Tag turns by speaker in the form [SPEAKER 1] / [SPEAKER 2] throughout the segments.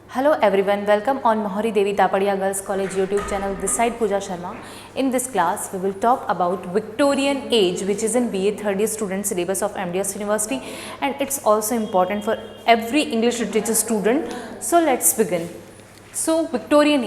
[SPEAKER 1] Hello everyone, welcome on Mohari Devi Tapadia Girls College YouTube channel. This side Pooja Sharma. In this class, we will talk about Victorian age, which is in BA third year student syllabus of MDS University, and it's also important for every English literature student. So let's begin. So Victorian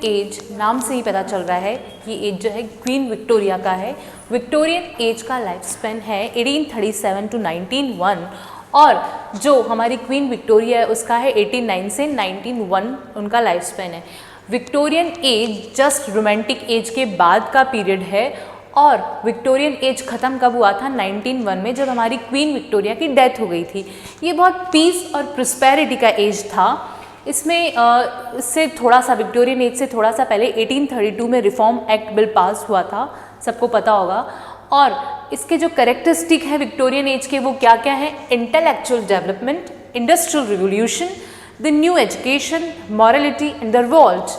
[SPEAKER 1] age नाम से ही पता चल रहा है कि as जो है queen Victoria का है. विक्टोरियन एज का लाइफ स्पेन है 1837 to 1901 और जो हमारी क्वीन विक्टोरिया है उसका है 1809 से 1901 उनका लाइफ स्पेन है. Victorian age just romantic as के बाद का पीरियड है और विक्टोरियन एज ख़त्म कब हुआ था 1901 में, जब हमारी क्वीन विक्टोरिया की डेथ हो गई थी. ये बहुत पीस और प्रोस्पेरिटी का एज था. इसमें इससे थोड़ा सा विक्टोरियन एज से थोड़ा सा पहले 1832 में रिफॉर्म एक्ट बिल पास हुआ था, सबको पता होगा. और इसके जो कैरेक्टरिस्टिक है विक्टोरियन एज के वो क्या क्या है? Intellectual development, industrial revolution, the new education, morality and the revolt.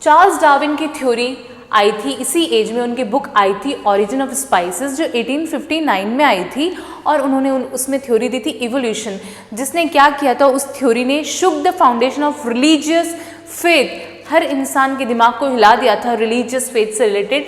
[SPEAKER 1] Charles Darwin की थ्योरी आई थी इसी एज में. उनकी बुक आई थी ओरिजिन ऑफ स्पाइसेस जो 1859 में आई थी और उन्होंने उसमें थ्योरी दी थी इवोल्यूशन. जिसने क्या किया था, उस थ्योरी ने shook the foundation of religious faith. हर इंसान के दिमाग को हिला दिया था रिलीजियस फेथ से रिलेटेड.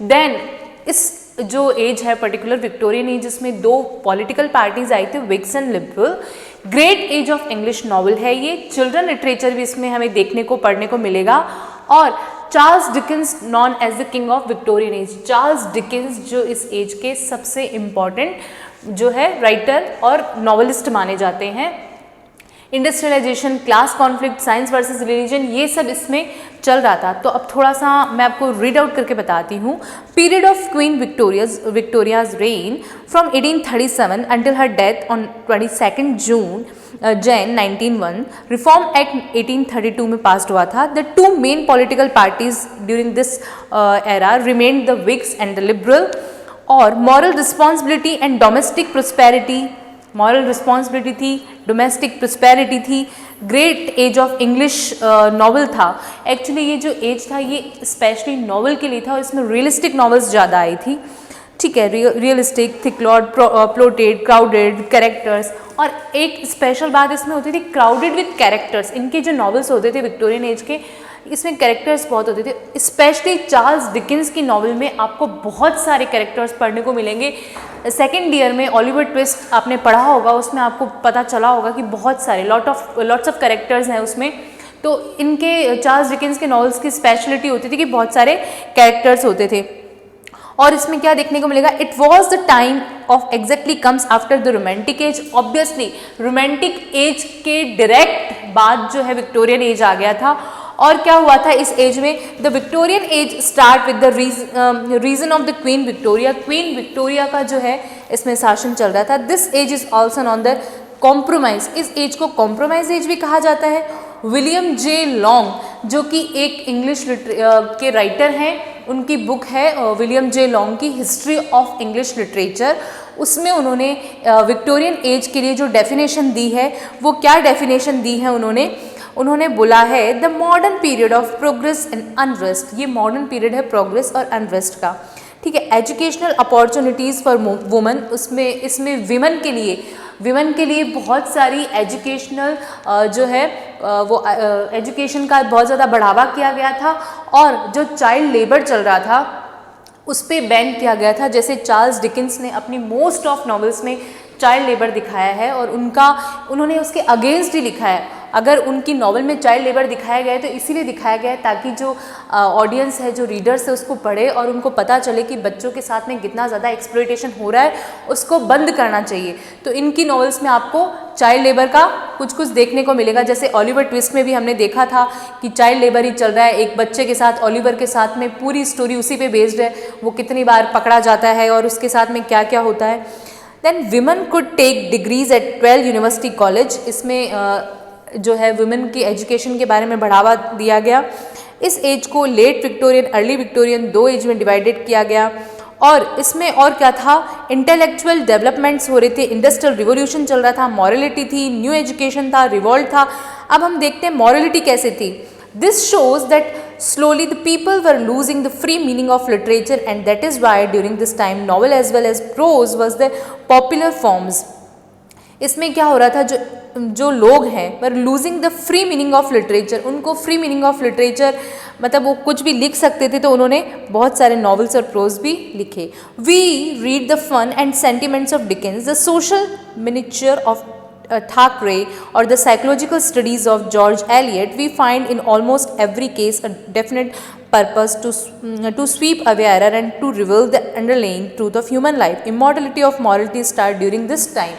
[SPEAKER 1] देन इस जो एज है पर्टिकुलर विक्टोरियन एज, जिसमें दो पॉलिटिकल पार्टीज आई थी, Whigs and Liberal. Great age of English novel है ये. चिल्ड्रन लिटरेचर भी इसमें हमें देखने को पढ़ने को मिलेगा. और Charles Dickens known as the king of Victorian age. Charles Dickens जो इस एज के सबसे इम्पॉर्टेंट जो है राइटर और नॉवलिस्ट माने जाते हैं. Industrialisation, class conflict, science versus religion, ये सब इसमें चल रहा था. तो अब थोड़ा सा मैं आपको रीड आउट करके बताती हूँ. Period of Queen Victoria's reign from 1837 until her death on 22 June 1901. Reform Act 1832 में पास हुआ था. The two main political parties during this era remained the Whigs and the Liberal. और moral responsibility and domestic prosperity, moral responsibility थी, domestic prosperity थी. Great age of English novel था. Actually ये जो as था ये स्पेशली नॉवल के लिए था और इसमें रियलिस्टिक नॉवेल्स ज़्यादा आई थी. ठीक है, रियलिस्टिक, थिकलॉड, प्लोटेड, क्राउडेड कैरेक्टर्स. और एक स्पेशल बात इसमें होती थी, क्राउडेड विद कैरेक्टर्स. इनके जो नॉवेल्स होते थे विक्टोरियन एज के, इसमें कैरेक्टर्स बहुत होते थे. स्पेशली चार्ल्स डिकेंस की नॉवल में आपको बहुत सारे कैरेक्टर्स पढ़ने को मिलेंगे. सेकेंड ईयर में ओलिवर ट्विस्ट आपने पढ़ा होगा, उसमें आपको पता चला होगा कि बहुत सारे लॉट्स ऑफ कैरेक्टर्स हैं उसमें. तो इनके चार्ल्स डिकेंस के नॉवेल्स की स्पेशलिटी होती थी कि बहुत सारे कैरेक्टर्स होते थे. और इसमें क्या देखने को मिलेगा, it was the time of exactly comes after the romantic as. Obviously romantic as के डायरेक्ट बाद जो है विक्टोरियन एज आ गया था. और क्या हुआ था इस एज में, the Victorian age start with the region of the Queen Victoria. Queen Victoria का जो है इसमें शासन चल रहा था. This age is also known the compromise. इस एज को कॉम्प्रोमाइज एज भी कहा जाता है. विलियम जे लॉन्ग जो कि एक इंग्लिश के राइटर हैं, उनकी बुक है विलियम जे लॉन्ग की हिस्ट्री ऑफ इंग्लिश लिटरेचर. उसमें उन्होंने विक्टोरियन एज के लिए जो डेफिनेशन दी है, वो क्या डेफिनेशन दी है उन्होंने बोला है, the modern period of progress and unrest. ये मॉडर्न पीरियड है प्रोग्रेस और अनरेस्ट का. ठीक है, एजुकेशनल अपॉर्चुनिटीज़ फॉर वुमेन. इसमें विमेन के लिए बहुत सारी एजुकेशनल जो है वो एजुकेशन का बहुत ज़्यादा बढ़ावा किया गया था. और जो चाइल्ड लेबर चल रहा था उस पर बैन किया गया था. जैसे चार्ल्स डिकेंस ने अपनी मोस्ट ऑफ नॉवेल्स में चाइल्ड लेबर दिखाया है और उन्होंने उसके अगेंस्ट ही लिखा है. अगर उनकी नॉवल में चाइल्ड लेबर दिखाया गया है तो इसीलिए दिखाया गया है ताकि जो ऑडियंस है, जो रीडर्स है, उसको पढ़े और उनको पता चले कि बच्चों के साथ में कितना ज़्यादा एक्सप्लॉयटेशन हो रहा है, उसको बंद करना चाहिए. तो इनकी नॉवेल्स में आपको चाइल्ड लेबर का कुछ देखने को मिलेगा. जैसे ओलिवर ट्विस्ट में भी हमने देखा था कि चाइल्ड लेबर ही चल रहा है एक बच्चे के साथ. ओलिवर के साथ में पूरी स्टोरी उसी पे बेस्ड है, वो कितनी बार पकड़ा जाता है और उसके साथ में क्या क्या होता है. Then women could take degrees at 12 university college. इसमें जो है वुमेन की एजुकेशन के बारे में बढ़ावा दिया गया. इस एज को लेट विक्टोरियन, अर्ली विक्टोरियन, दो एज में डिवाइडेड किया गया. और इसमें और क्या था, इंटेलेक्चुअल डेवलपमेंट्स हो रहे थे, इंडस्ट्रियल रिवोल्यूशन चल रहा था, मॉरलिटी थी, न्यू एजुकेशन था, रिवॉल्ट था. अब हम देखते हैं मॉरलिटी कैसे थी. This shows that slowly the people were losing the free meaning of literature, and that is why during this time novel as well as prose was the popular forms. इसमें क्या हो रहा था, जो लोग हैं पर losing the free meaning of literature, उनको फ्री मीनिंग ऑफ लिटरेचर मतलब वो कुछ भी लिख सकते थे, तो उन्होंने बहुत सारे नॉवेल्स और प्रोज भी लिखे. We read the fun and sentiments of Dickens, the social miniature of Thackeray or the psychological studies of George Eliot, we find in almost every case a definite purpose to sweep away error and to reveal the underlying truth of human life. Immortality of morality start during this time.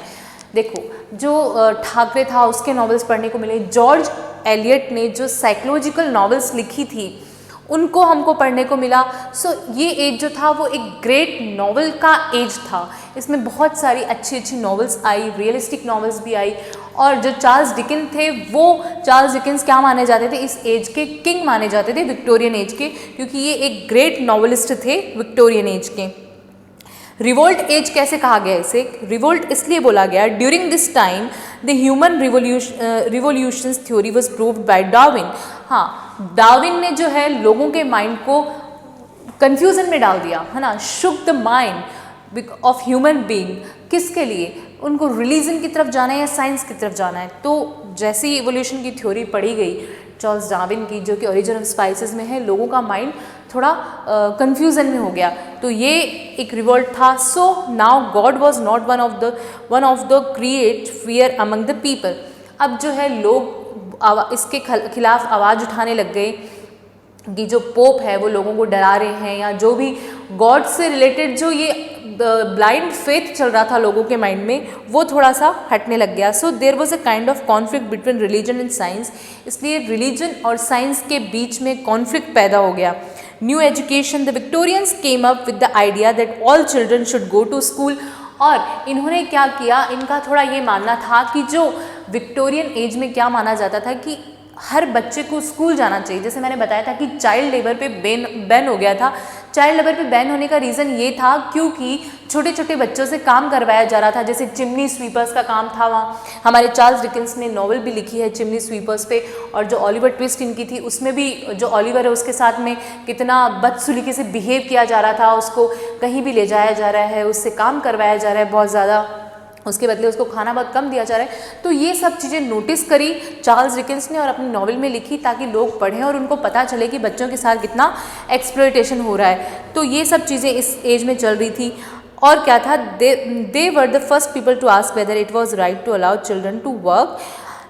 [SPEAKER 1] देखो, जो ठाकरे था उसके novels पढ़ने को मिले. George Eliot ने जो psychological novels लिखी थी उनको हमको पढ़ने को मिला. ये एज जो था वो एक ग्रेट नॉवेल का एज था. इसमें बहुत सारी अच्छी अच्छी नॉवेल्स आई, रियलिस्टिक नॉवेल्स भी आई. और जो चार्ल्स डिकेंस थे, वो चार्ल्स डिकेंस क्या माने जाते थे, इस एज के किंग माने जाते थे, विक्टोरियन एज के, क्योंकि ये एक ग्रेट नॉवेलिस्ट थे विक्टोरियन एज के. रिवोल्ट एज कैसे कहा गया इसे? रिवोल्ट इसलिए बोला गया, during this time the human revolution theory was proved bye Darwin. हाँ, डार्विन ने जो है लोगों के माइंड को कंफ्यूजन में डाल दिया, है ना, shook the mind of human being. किसके लिए? उनको रिलीजन की तरफ जाना है या साइंस की तरफ जाना है. तो जैसे ही इवोल्यूशन की थ्योरी पढ़ी गई चार्ल्स डार्विन की, जो कि ओरिजिन ऑफ स्पाइसेस में है, लोगों का माइंड थोड़ा कंफ्यूजन में हो गया. तो ये एक रिवोल्ट था. So now God was not one of the create fear among the people. अब जो है लोग इसके खिलाफ आवाज़ उठाने लग गए कि जो पोप है वो लोगों को डरा रहे हैं, या जो भी गॉड से रिलेटेड जो ये ब्लाइंड फेथ चल रहा था लोगों के माइंड में, वो थोड़ा सा हटने लग गया. So there was a kind of conflict between religion and science. इसलिए रिलीजन और साइंस के बीच में कॉन्फ्लिक्ट पैदा हो गया. New education, the Victorians came up with the idea that all children should go to school. और इन्होंने क्या किया, इनका थोड़ा ये मानना था कि जो विक्टोरियन एज में क्या माना जाता था कि हर बच्चे को स्कूल जाना चाहिए. जैसे मैंने बताया था कि चाइल्ड लेबर पे बैन हो गया था. चाइल्ड लेबर पे बैन होने का रीज़न ये था क्योंकि छोटे छोटे बच्चों से काम करवाया जा रहा था. जैसे चिमनी स्वीपर्स का काम था वहाँ. हमारे चार्ल्स डिकेंस ने नॉवल भी लिखी है चिमनी स्वीपर्स पे. और जो ओलिवर ट्विस्ट इनकी थी, उसमें भी जो ओलिवर है उसके साथ में कितना बदसुलीके से बिहेव किया जा रहा था. उसको कहीं भी ले जाया जा रहा है, उससे काम करवाया जा रहा है बहुत ज़्यादा, उसके बदले उसको खाना बहुत कम दिया जा रहा है. तो ये सब चीज़ें नोटिस करी चार्ल्स डिकेंस ने और अपनी नॉवेल में लिखी, ताकि लोग पढ़ें और उनको पता चले कि बच्चों के साथ कितना एक्सप्लॉयटेशन हो रहा है. तो ये सब चीज़ें इस एज में चल रही थी. और क्या था, they were the first people to ask whether it was right to allow children to work.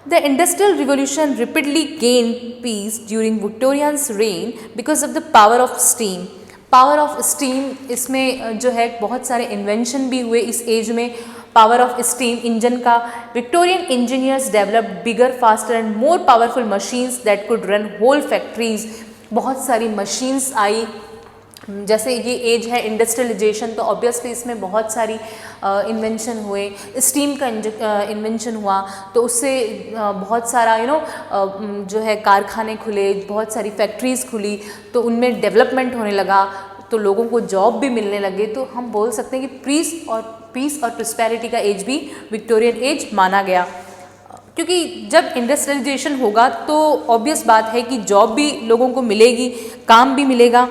[SPEAKER 1] The Industrial Revolution rapidly gained peace during Victoria's reign because of the power of steam. Power of steam, इसमें जो है बहुत सारे invention भी हुए इस age में. Power of steam engine का. Victorian engineers developed bigger, faster and more powerful machines that could run whole factories. बहुत सारी मशीन्स आई. जैसे ये एज है इंडस्ट्रियलाइजेशन, तो ऑब्वियसली इसमें बहुत सारी इन्वेंशन हुए. स्टीम का इन्वेंशन हुआ तो उससे बहुत सारा जो है कारखाने खुले, बहुत सारी फैक्ट्रीज़ खुली, तो उनमें डेवलपमेंट होने लगा, तो लोगों को जॉब भी मिलने लगे. तो हम बोल सकते हैं कि पीस और प्रोस्पेरिटी का एज भी विक्टोरियन एज माना गया. क्योंकि जब इंडस्ट्रियलाइजेशन होगा तो ऑब्वियस बात है कि जॉब भी लोगों को मिलेगी, काम भी मिलेगा,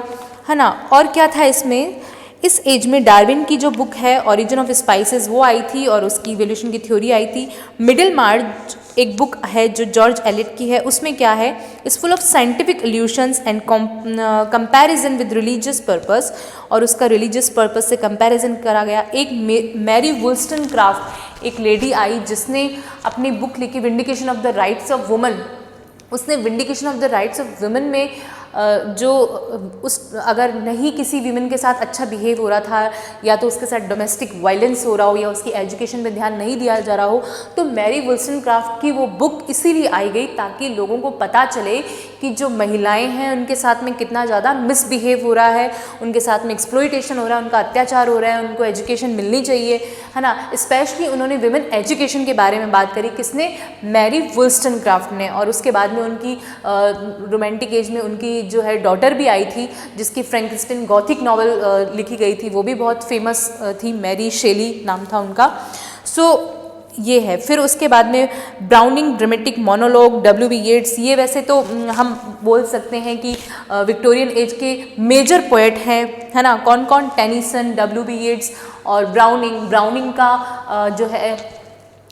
[SPEAKER 1] है ना. और क्या था इसमें, इस एज में डार्विन की जो बुक है ओरिजिन ऑफ स्पाइसेस वो आई थी और उसकी इवोल्यूशन की थ्योरी आई थी. मिडिल मार्च एक बुक है जो जॉर्ज एलियट की है. उसमें क्या है, इस full of scientific illusions and comparison with religious purpose, और उसका रिलीजियस पर्पस से कंपैरिजन करा गया. एक मैरी वुल्स्टनक्राफ्ट एक लेडी आई जिसने अपनी बुक लिखी Vindication of the Rights of Woman. उसने Vindication of the Rights of Women में जो अगर नहीं किसी वीमेन के साथ अच्छा बिहेव हो रहा था, या तो उसके साथ डोमेस्टिक वायलेंस हो रहा हो, या उसकी एजुकेशन पे ध्यान नहीं दिया जा रहा हो, तो मैरी वुल्स्टनक्राफ्ट की वो बुक इसीलिए आई गई ताकि लोगों को पता चले कि जो महिलाएं हैं उनके साथ में कितना ज़्यादा मिसबिहेव हो रहा है, उनके साथ में एक्सप्लॉयटेशन हो रहा है, उनका अत्याचार हो रहा है, उनको एजुकेशन मिलनी चाहिए, है ना. स्पेशली उन्होंने विमेन एजुकेशन के बारे में बात करी. किसने? मैरी वुल्स्टनक्राफ्ट ने. और उसके बाद में उनकी रोमांटिक एज में उनकी जो है डॉटर भी आई थी, जिसकी फ्रैंकेनस्टाइन गॉथिक नॉवल लिखी गई थी, वो भी बहुत फेमस थी. मैरी शेली नाम था उनका. सो ये है. फिर उसके बाद में ब्राउनिंग ड्रामेटिक मोनोलॉग, W.B. येट्स, ये वैसे तो हम बोल सकते हैं कि विक्टोरियन एज के मेजर पोएट हैं, है ना. कौन कौन? Tennyson, W.B. येट्स और ब्राउनिंग. ब्राउनिंग का जो है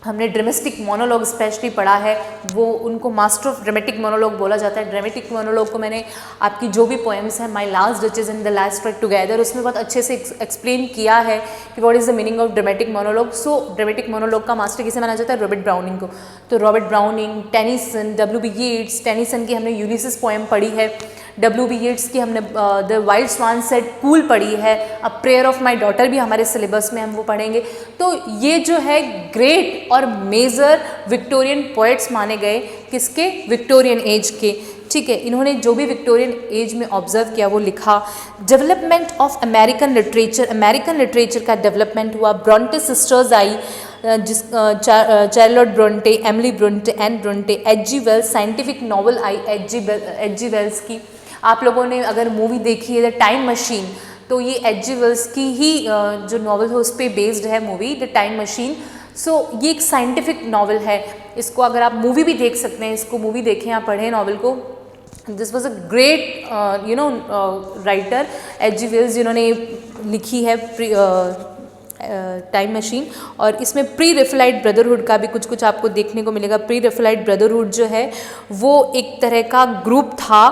[SPEAKER 1] हमने ड्रामेटिक मोनोलॉग स्पेशली पढ़ा है, वो उनको मास्टर ऑफ ड्रामेटिक मोनोलॉग बोला जाता है। ड्रामेटिक मोनोलॉग को मैंने आपकी जो भी पोएम्स हैं, my last duchess and the last track together, उसमें बहुत अच्छे से एक्सप्लेन किया है कि what is the meaning of dramatic monologue. So dramatic monologue का मास्टर किसे माना जाता है? रॉबर्ट ब्राउनिंग को। तो Robert Browning, Tennyson, W.B. Yeats, Tennyson की हमने यूलिसिस पोएम पढ़ी है, W.B. येट्स की हमने the wild swan said cool पढ़ी है, a prayer of my daughter भी हमारे सिलेबस में हम वो पढ़ेंगे। तो ये जो है ग्रेट और मेजर विक्टोरियन पोएट्स माने गए, किसके? विक्टोरियन एज के। ठीक है, इन्होंने जो भी विक्टोरियन एज में ऑब्जर्व किया वो लिखा। डेवलपमेंट ऑफ अमेरिकन लिटरेचर का डेवलपमेंट हुआ। ब्रॉन्टे सिस्टर्स आई, Charlotte Bronte, Emily Bronte, Anne Bronte, H.G. Wells, scientific novel आई H.G. वेल्स की। आप लोगों ने अगर मूवी देखी है द टाइम मशीन, तो ये H.G. वेल्स की ही जो नॉवल है उस पर बेस्ड है मूवी द टाइम मशीन। सो ये एक साइंटिफिक नॉवल है, इसको अगर आप मूवी भी देख सकते हैं, इसको मूवी देखें, आप पढ़ें नॉवल को। This was a great writer H.G. Wells, जिन्होंने लिखी है टाइम मशीन। और इसमें प्री रेफेलाइट ब्रदरहुड का भी कुछ कुछ आपको देखने को मिलेगा। प्री रेफेलाइट ब्रदरहुड जो है वो एक तरह का ग्रुप था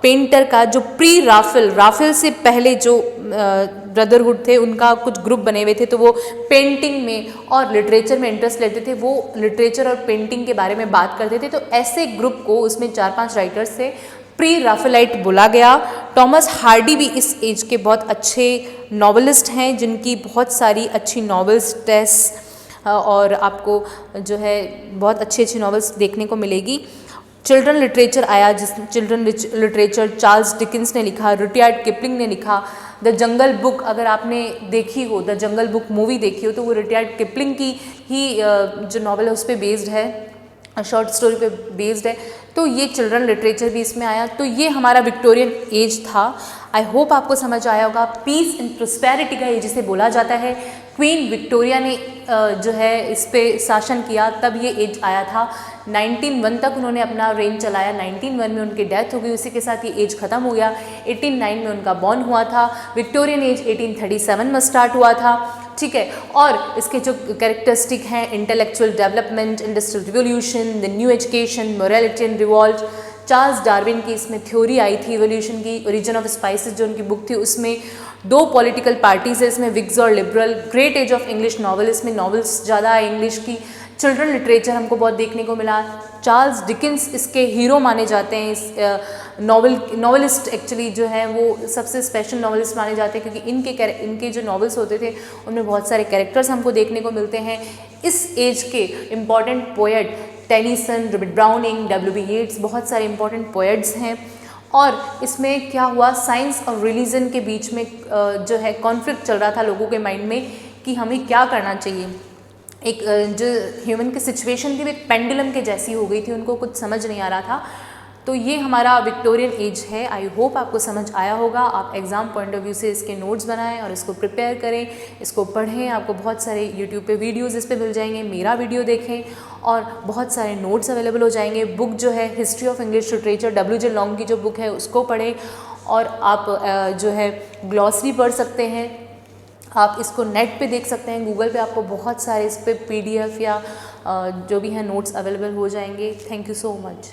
[SPEAKER 1] पेंटर का, जो प्री राफेल से पहले जो ब्रदरहुड थे उनका कुछ ग्रुप बने हुए थे। तो वो पेंटिंग में और लिटरेचर में इंटरेस्ट लेते थे, वो लिटरेचर और पेंटिंग के बारे में बात करते थे। तो ऐसे ग्रुप को, उसमें 4-5 राइटर्स थे, प्री राफेलाइट बोला गया। टॉमस हार्डी भी इस एज के बहुत अच्छे नॉवलिस्ट हैं, जिनकी बहुत सारी अच्छी नॉवेल्स, टेस्ट और आपको जो है बहुत अच्छी नॉवेल्स देखने को मिलेगी। चिल्ड्रन लिटरेचर आया, जिस चिल्ड्रन लिटरेचर चार्ल्स डिकिंस ने लिखा, रुडयार्ड किपलिंग ने लिखा। द जंगल बुक अगर आपने देखी हो, द जंगल बुक मूवी देखी हो, तो वो रुडयार्ड किपलिंग की ही जो नॉवल है उस पर बेस्ड है, शॉर्ट स्टोरी पे बेस्ड है। तो ये चिल्ड्रन लिटरेचर भी इसमें आया। तो ये हमारा विक्टोरियन एज था। आई होप आपको समझ आया होगा। पीस एंड प्रोस्पेरिटी का एज जिसे बोला जाता है। क्वीन विक्टोरिया ने जो है इस पे शासन किया, तब ये एज आया था। 1901 तक उन्होंने अपना रेंज चलाया। 1901 में उनकी डेथ हो गई, उसी के साथ ये एज ख़त्म हो गया। 1809 में उनका बॉर्न हुआ था। विक्टोरियन एज 1837 में स्टार्ट हुआ था। ठीक है, और इसके जो कैरेक्टरिस्टिक हैं, intellectual development, industrial revolution, the new education, morality and revolt. Charles Darwin की इसमें थ्योरी आई थी इवोल्यूशन की। ओरिजिन ऑफ स्पाइसेस जो उनकी बुक थी, उसमें 2 पॉलिटिकल पार्टीज है इसमें, विग्स और Liberal. Great age of English novel, इसमें नॉवेल्स ज़्यादा है इंग्लिश की। चिल्ड्रन लिटरेचर हमको बहुत देखने को मिला। चार्ल्स डिकिंस इसके हीरो माने जाते हैं। इस नॉवलिस्ट एक्चुअली जो है वो सबसे स्पेशल नॉवलिस्ट माने जाते हैं, क्योंकि इनके जो नॉवेल्स होते थे उनमें बहुत सारे कैरेक्टर्स हमको देखने को मिलते हैं। इस एज के important poet Tennyson, Robert Browning, W.B. Yeats, बहुत सारे इंपॉर्टेंट पोएट्स हैं। और इसमें क्या हुआ, साइंस और रिलीजन के बीच में जो है कॉन्फ्लिक्ट चल रहा था लोगों के माइंड में कि हमें क्या करना चाहिए। एक जो ह्यूमन की सिचुएशन थी वो एक पेंडुलम के जैसी हो गई थी, उनको कुछ समझ नहीं आ रहा था। तो ये हमारा विक्टोरियन एज है। आई होप आपको समझ आया होगा। आप एग्ज़ाम पॉइंट ऑफ व्यू से इसके नोट्स बनाएं और इसको प्रिपेयर करें, इसको पढ़ें। आपको बहुत सारे यूट्यूब पे वीडियोस इस पे मिल जाएंगे, मेरा वीडियो देखें और बहुत सारे नोट्स अवेलेबल हो जाएंगे। बुक जो है history of English literature, W.J. Long की जो बुक है उसको पढ़ें। और आप जो है ग्लॉसरी पढ़ सकते हैं। आप इसको नेट पे देख सकते हैं, गूगल पे आपको बहुत सारे इस पे PDF या जो भी है नोट्स अवेलेबल हो जाएंगे। Thank you so much.